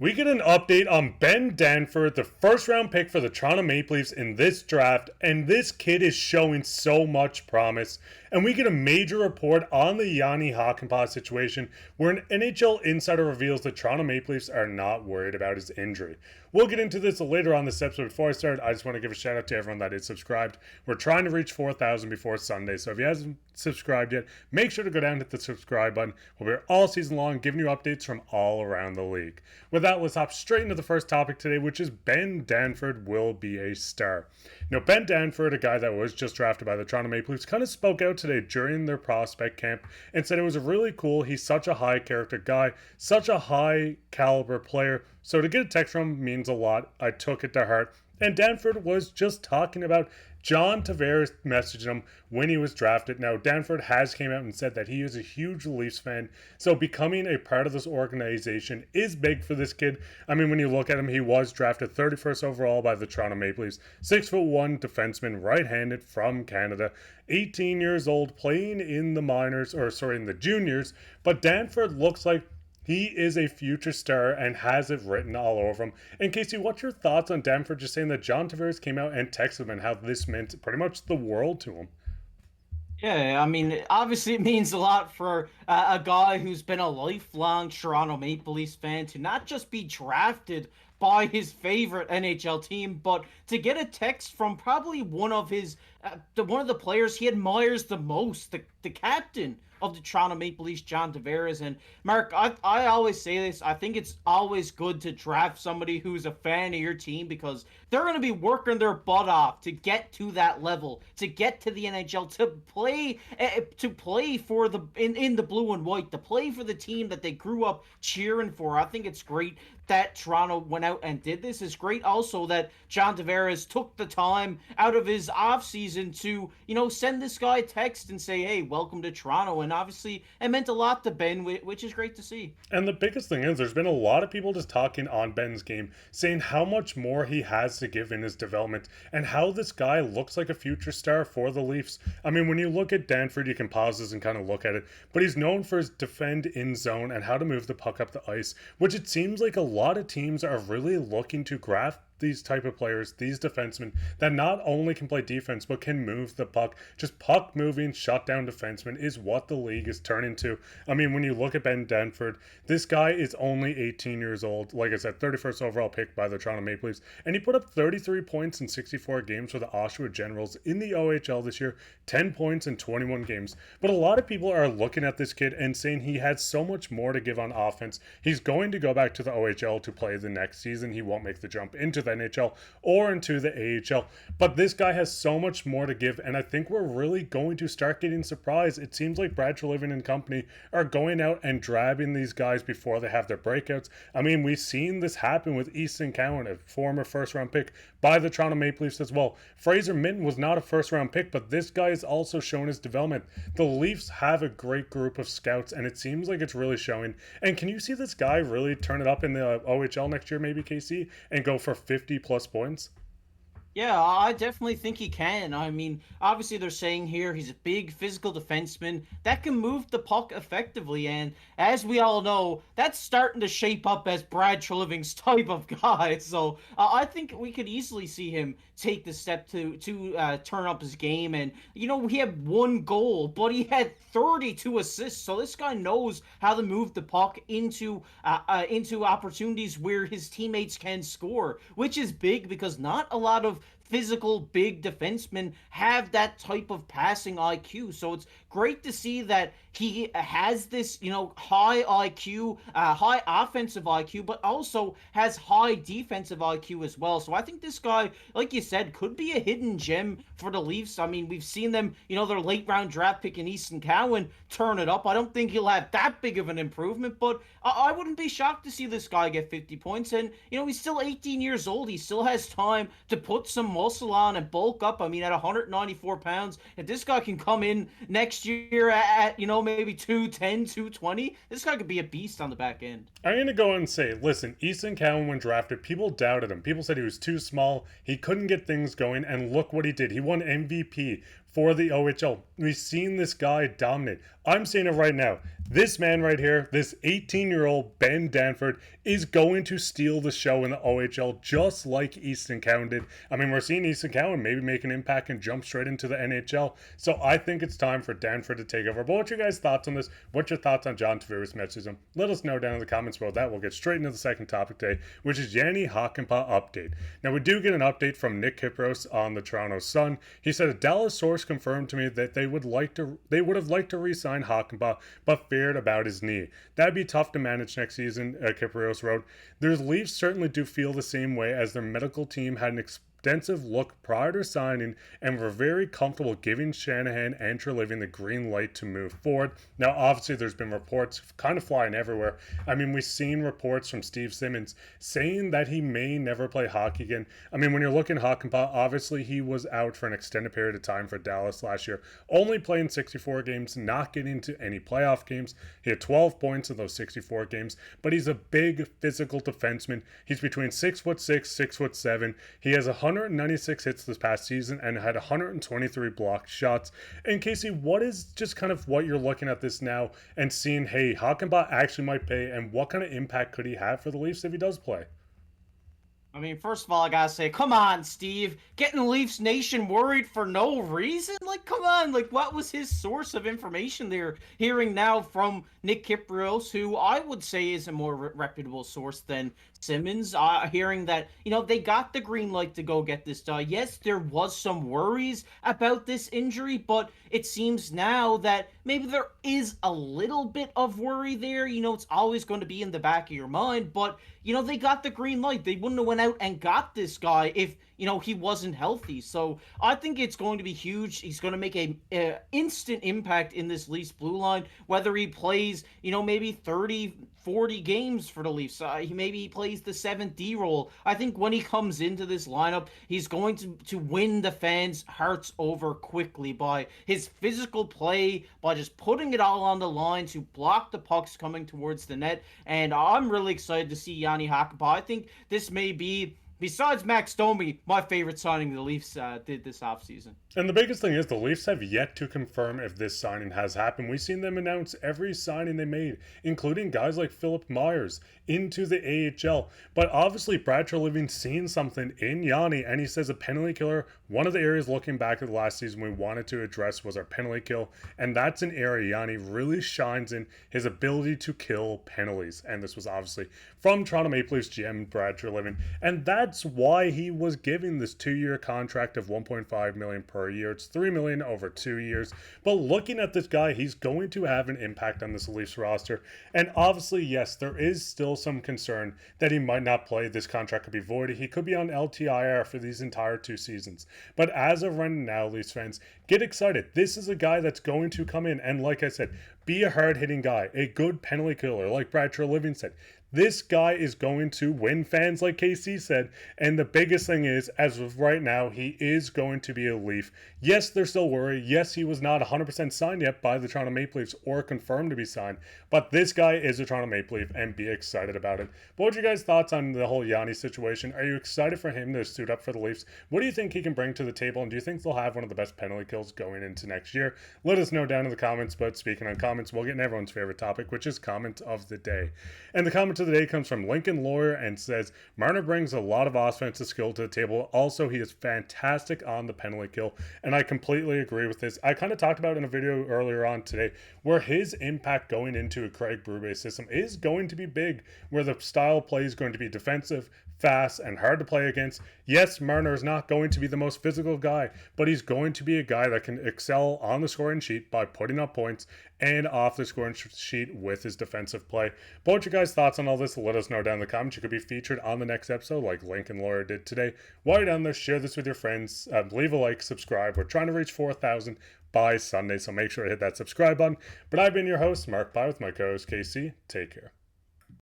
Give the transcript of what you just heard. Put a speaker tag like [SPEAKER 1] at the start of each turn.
[SPEAKER 1] We get an update on Ben Danford, the first round pick for the Toronto Maple Leafs in this draft, and this kid is showing so much promise. And we get a major report on the Jani Hakanpaa situation, where an NHL insider reveals the Toronto Maple Leafs are not worried about his injury. We'll get into this later on this episode. Before I start, I just want to give a shout out to everyone that is subscribed. We're trying to reach 4,000 before Sunday, so if you haven't subscribed yet, make sure to go down and hit the subscribe button. We'll be here all season long giving you updates from all around the league. With that, let's hop straight into the first topic today, which is Ben Danford will be a star. Now, Ben Danford, a guy that was just drafted by the Toronto Maple Leafs, kind of spoke out today during their prospect camp and said it was really cool. He's such a high character guy, such a high caliber player. So to get a text from him means a lot. I took it to heart. And Danford was just talking about John Tavares messaging him when he was drafted. Now, Danford has came out and said that he is a huge Leafs fan, so becoming a part of this organization is big for this kid. I mean, when you look at him, he was drafted 31st overall by the Toronto Maple Leafs, 6'1" defenseman, right-handed from Canada, 18 years old, playing in the minors, in the juniors, but Danford looks like he is a future star and has it written all over him. And KC, what's your thoughts on Danford just saying that John Tavares came out and texted him and how this meant pretty much the world to him?
[SPEAKER 2] Yeah, I mean, obviously it means a lot for a guy who's been a lifelong Toronto Maple Leafs fan to not just be drafted by his favorite NHL team, but to get a text from probably one of the players he admires the most, the captain of the Toronto Maple Leafs, John Tavares. And Mark, I always say this. I think it's always good to draft somebody who's a fan of your team because they're going to be working their butt off to get to that level, to get to the NHL, to play for in the blue and white, to play for the team that they grew up cheering for. I think it's great that Toronto went out and did this. It's great also that John Tavares took the time out of his offseason to, send this guy a text and say, hey, welcome to Toronto. And obviously it meant a lot to Ben, which is great to see.
[SPEAKER 1] And the biggest thing is there's been a lot of people just talking on Ben's game, saying how much more he has to give in his development and how this guy looks like a future star for the Leafs. I mean, when you look at Danford, you can pause this and kind of look at it, but he's known for his defend in zone and how to move the puck up the ice, which it seems like a lot of teams are really looking to graft these type of players, these defensemen that not only can play defense but can move the puck. Just puck moving, shutdown defenseman is what the league is turning to. I mean, when you look at Ben Danford, this guy is only 18 years old. Like I said, 31st overall pick by the Toronto Maple Leafs, and he put up 33 points in 64 games for the Oshawa Generals in the OHL this year, 10 points in 21 games. But a lot of people are looking at this kid and saying he has so much more to give on offense. He's going to go back to the OHL to play the next season. He won't make the jump into the NHL or into the AHL, but this guy has so much more to give, and I think we're really going to start getting surprised. It seems like Brad Treliving and company are going out and grabbing these guys before they have their breakouts. I mean, we've seen this happen with Easton Cowan, a former first-round pick by the Toronto Maple Leafs as well. Fraser Minton was not a first-round pick, but this guy has also shown his development. The Leafs have a great group of scouts, and it seems like it's really showing. And can you see this guy really turn it up in the OHL next year, maybe, KC, and go for 50 plus points?
[SPEAKER 2] Yeah, I definitely think he can. I mean, obviously they're saying here he's a big physical defenseman that can move the puck effectively, and as we all know, that's starting to shape up as Brad Treliving's type of guy. So I think we could easily see him take the step to turn up his game. And he had one goal, but he had 32 assists. So this guy knows how to move the puck into opportunities where his teammates can score, which is big because not a lot of physical big defensemen have that type of passing IQ. So it's great to see that he has this, high IQ, high offensive IQ, but also has high defensive IQ as well. So I think this guy, like you said, could be a hidden gem for the Leafs. I mean, we've seen them, their late round draft pick in Easton Cowan turn it up. I don't think he'll have that big of an improvement, but I wouldn't be shocked to see this guy get 50 points. And, he's still 18 years old. He still has time to put some muscle on and bulk up. I mean, at 194 pounds, if this guy can come in next year at maybe 210, 220, this guy could be a beast on the back end.
[SPEAKER 1] I'm going to go and say, listen, Easton Cowan, when drafted, people doubted him. People said he was too small. He couldn't get things going, and look what he did. He won MVP for the OHL. We've seen this guy dominate. I'm saying it right now. This man right here, this 18-year-old Ben Danford, is going to steal the show in the OHL just like Easton Cowan did. I mean, we're seeing Easton Cowan maybe make an impact and jump straight into the NHL. So I think it's time for Danford to take over. But what's your guys' thoughts on this? What's your thoughts on John Tavares' message? Let us know down in the comments about that. We'll get straight into the second topic today, which is Jani Hakanpaa update. Now, we do get an update from Nick Kypreos on the Toronto Sun. He said a Dallas source confirmed to me that they would have liked to re-sign Hakanpaa, but feared about his knee. That'd be tough to manage next season, Kypreos wrote. The Leafs certainly do feel the same way, as their medical team had an extensive look prior to signing and were very comfortable giving Shanahan and Treliving the green light to move forward. Now, obviously, there's been reports kind of flying everywhere. I mean, we've seen reports from Steve Simmons saying that he may never play hockey again. I mean, when you're looking at Hakanpaa, obviously he was out for an extended period of time for Dallas last year, only playing 64 games, not getting to any playoff games. He had 12 points in those 64 games, but he's a big physical defenseman. He's between 6'6", 6'7". He has 196 hits this past season and had 123 blocked shots. And Casey, what is just kind of what you're looking at this now and seeing, hey, Hakanpaa actually might pay, and what kind of impact could he have for the Leafs if he does play?
[SPEAKER 2] I mean, first of all, I gotta say, come on, Steve. Getting Leafs Nation worried for no reason? Like, come on. Like, what was his source of information they're hearing now from Nick Kypreos, who I would say is a more reputable source than Simmons? Hearing that, they got the green light to go get this done. Yes, there was some worries about this injury, but it seems now that maybe there is a little bit of worry there. It's always going to be in the back of your mind, but they got the green light. They wouldn't have went out and got this guy if, he wasn't healthy. So I think it's going to be huge. He's going to make a instant impact in this Leafs blue line, whether he plays, maybe 30, 40 games for the Leafs. Maybe he plays the 7th D role. I think when he comes into this lineup, he's going to win the fans' hearts over quickly by his physical play, by just putting it all on the line to block the pucks coming towards the net. And I'm really excited to see Jani Hakanpaa. I think this may be, besides Max Domi, my favorite signing the Leafs did this offseason.
[SPEAKER 1] And the biggest thing is the Leafs have yet to confirm if this signing has happened. We've seen them announce every signing they made, including guys like Philip Myers into the AHL. But obviously Brad Treliving's seen something in Jani, and he says a penalty killer. One of the areas looking back at the last season we wanted to address was our penalty kill, and that's an area Jani really shines in, his ability to kill penalties. And this was obviously from Toronto Maple Leafs GM Brad Treliving, and that's why he was given this 2-year contract of $1.5 million per year. It's $3 million over 2 years. But looking at this guy, he's going to have an impact on this Leafs roster. And obviously, yes, there is still some concern that he might not play. This contract could be voided. He could be on LTIR for these entire 2 seasons. But as of right now, Leafs fans, get excited. This is a guy that's going to come in and, like I said, be a hard-hitting guy, a good penalty killer, like Brad Treliving said. This guy is going to win fans, like KC said, and the biggest thing is, as of right now, he is going to be a Leaf. Yes, they're still worried. Yes, he was not 100% signed yet by the Toronto Maple Leafs or confirmed to be signed, but this guy is a Toronto Maple Leaf, and be excited about it. But what's your guys' thoughts on the whole Jani situation? Are you excited for him to suit up for the Leafs? What do you think he can bring to the table, and do you think they'll have one of the best penalty kills going into next year? Let us know down in the comments, but speaking on comments, we'll get in everyone's favorite topic, which is comment of the day. And the comment of the day comes from Lincoln Lawyer and says, Marner brings a lot of offensive skill to the table. Also, he is fantastic on the penalty kill, and I completely agree with this. I kind of talked about in a video earlier on today where his impact going into a Craig Berube system is going to be big, where the style of play is going to be defensive, fast, and hard to play against. Yes, Marner is not going to be the most physical guy, but he's going to be a guy that can excel on the scoring sheet by putting up points and off the scoring sheet with his defensive play. But what's your guys' thoughts on all this? Let us know down in the comments. You could be featured on the next episode like Lincoln Lawyer did today. While you're down there, share this with your friends. Leave a like, subscribe. We're trying to reach 4,000 by Sunday, so make sure to hit that subscribe button. But I've been your host, Mark Pye, with my co-host KC. Take care.